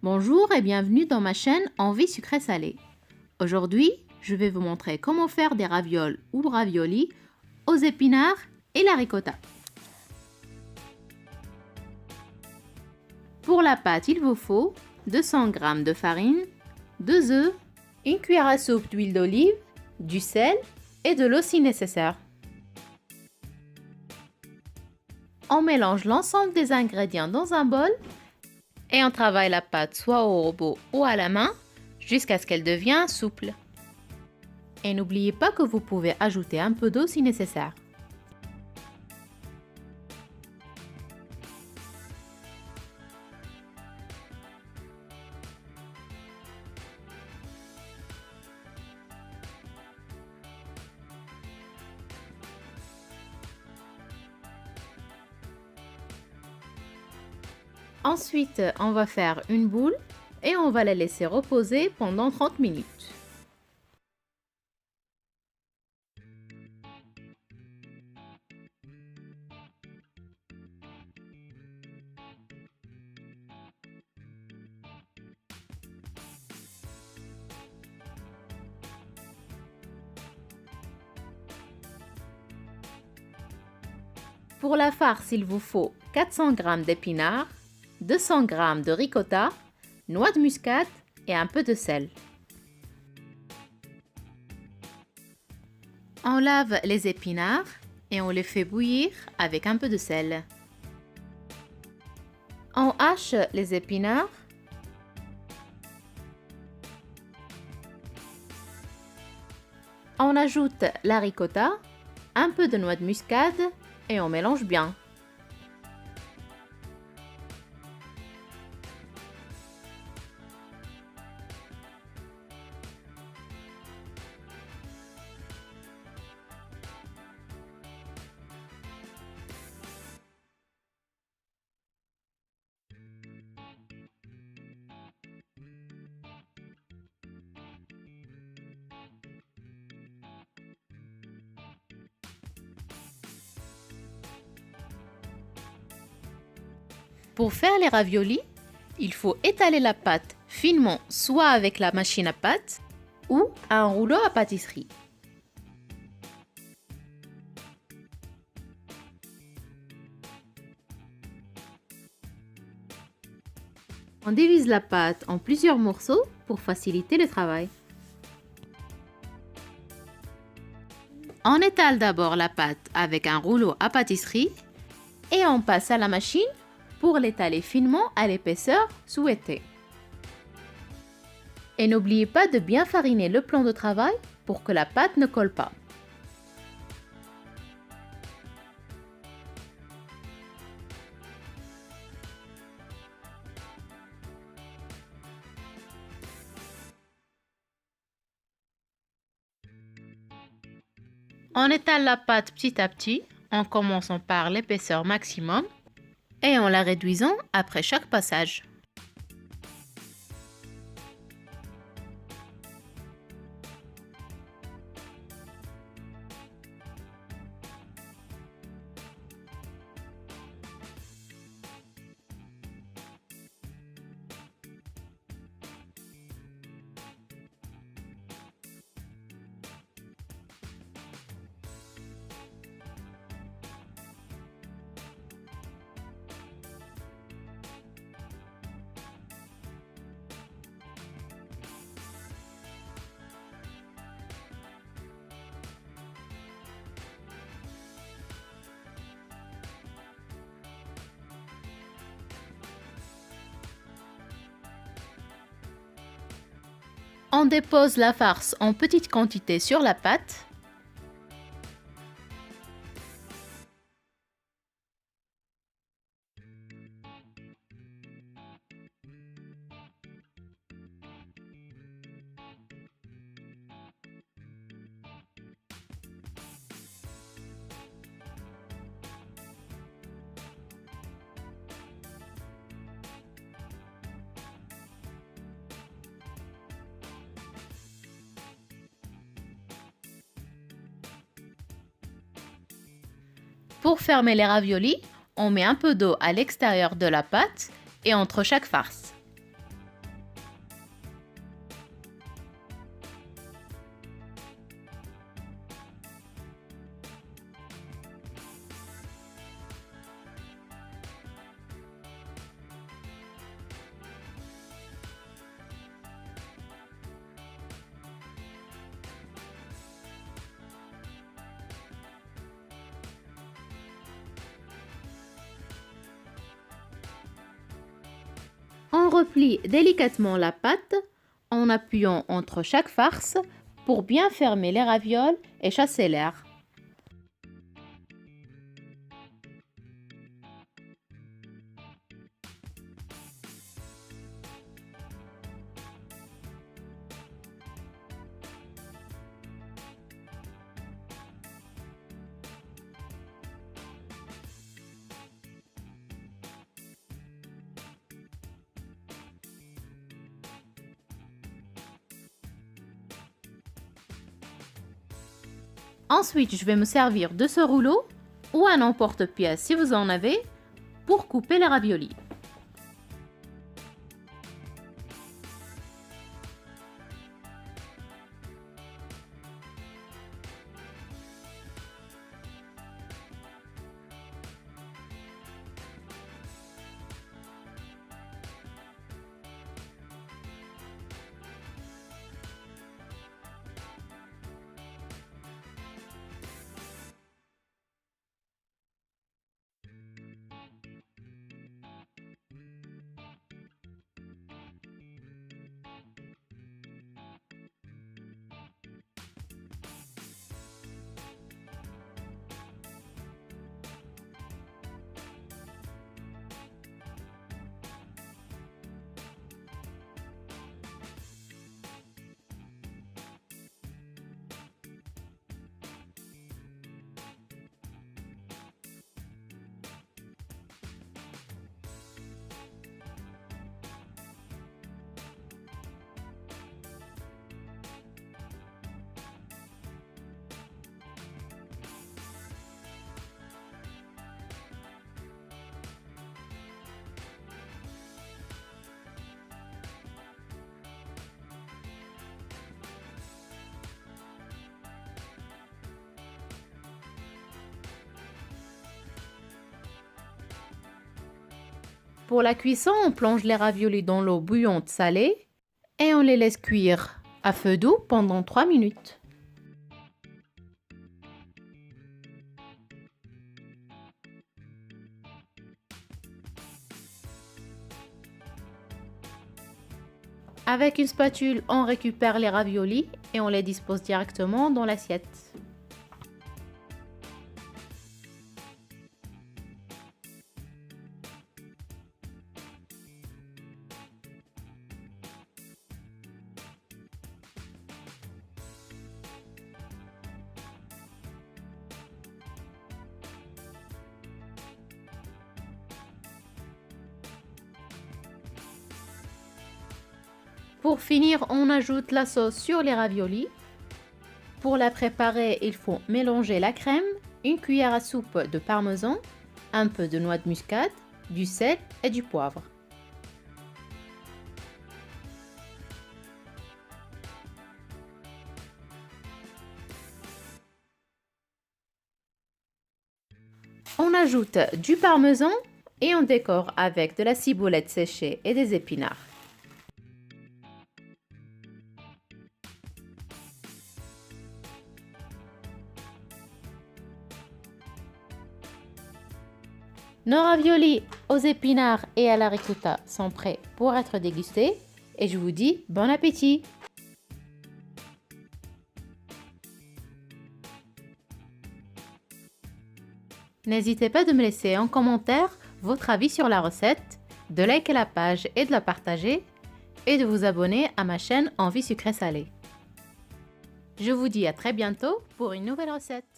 Bonjour et bienvenue dans ma chaîne Envie sucré salé. Aujourd'hui, je vais vous montrer comment faire des ravioles ou raviolis aux épinards et la ricotta. Pour la pâte, il vous faut 200 g de farine, 2 œufs, une cuillère à soupe d'huile d'olive, du sel et de l'eau si nécessaire. On mélange l'ensemble des ingrédients dans un bol et on travaille la pâte soit au robot ou à la main jusqu'à ce qu'elle devienne souple. Et n'oubliez pas que vous pouvez ajouter un peu d'eau si nécessaire. Ensuite, on va faire une boule et on va la laisser reposer pendant 30 minutes. Pour la farce, il vous faut 400 g d'épinards, 200 g de ricotta, noix de muscade et un peu de sel. On lave les épinards et on les fait bouillir avec un peu de sel. On hache les épinards. On ajoute la ricotta, un peu de noix de muscade et on mélange bien. Pour faire les raviolis, il faut étaler la pâte finement soit avec la machine à pâte ou un rouleau à pâtisserie. On divise la pâte en plusieurs morceaux pour faciliter le travail. On étale d'abord la pâte avec un rouleau à pâtisserie et on passe à la machine pour l'étaler finement à l'épaisseur souhaitée. Et n'oubliez pas de bien fariner le plan de travail pour que la pâte ne colle pas. On étale la pâte petit à petit en commençant par l'épaisseur maximum et en la réduisant après chaque passage. On dépose la farce en petite quantité sur la pâte. Pour fermer les raviolis, on met un peu d'eau à l'extérieur de la pâte et entre chaque farce. replie délicatement la pâte en appuyant entre chaque farce pour bien fermer les ravioles et chasser l'air. Ensuite, je vais me servir de ce rouleau ou un emporte-pièce si vous en avez pour couper les raviolis. Pour la cuisson, on plonge les raviolis dans l'eau bouillante salée et on les laisse cuire à feu doux pendant 3 minutes. Avec une spatule, on récupère les raviolis et on les dispose directement dans l'assiette. Pour finir, on ajoute la sauce sur les raviolis. Pour la préparer, il faut mélanger la crème, une cuillère à soupe de parmesan, un peu de noix de muscade, du sel et du poivre. On ajoute du parmesan et on décore avec de la ciboulette séchée et des épinards. Nos raviolis aux épinards et à la ricotta sont prêts pour être dégustés et je vous dis bon appétit! N'hésitez pas de me laisser en commentaire votre avis sur la recette, de liker la page et de la partager et de vous abonner à ma chaîne Envie Sucré Salé. Je vous dis à très bientôt pour une nouvelle recette.